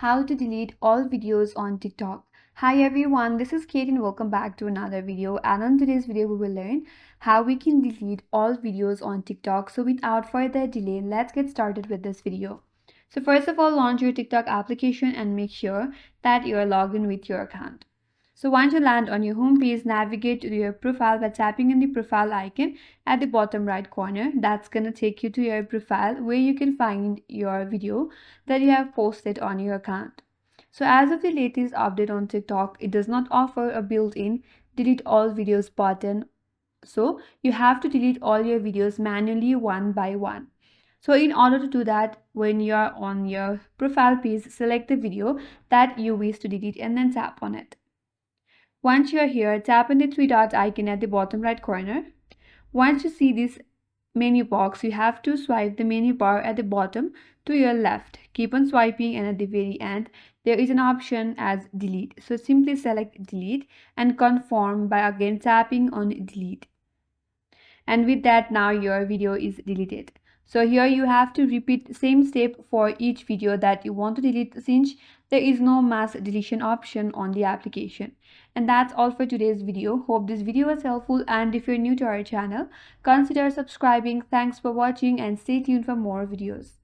How to delete all videos on TikTok. Hi everyone, this is Kate and welcome back to another video. And on today's video, we will learn how we can delete all videos on TikTok. So without further delay, let's get started with this video. So first of all, launch your TikTok application and make sure that you are logged in with your account. So once you land on your home page, navigate to your profile by tapping on the profile icon at the bottom right corner. That's going to take you to your profile where you can find your video that you have posted on your account. So as of the latest update on TikTok, it does not offer a built-in delete all videos button. So you have to delete all your videos manually one by one. So in order to do that, when you are on your profile page, select the video that you wish to delete and then tap on it. Once you are here, tap on the three dot icon at the bottom right corner. Once you see this menu box, you have to swipe the menu bar at the bottom to your left. Keep on swiping and at the very end, there is an option as delete. So simply select delete and confirm by again tapping on delete. And with that, now your video is deleted. So here you have to repeat the same step for each video that you want to delete since there is no mass deletion option on the application. And that's all for today's video. Hope this video was helpful, and if you're new to our channel, consider subscribing. Thanks for watching and stay tuned for more videos.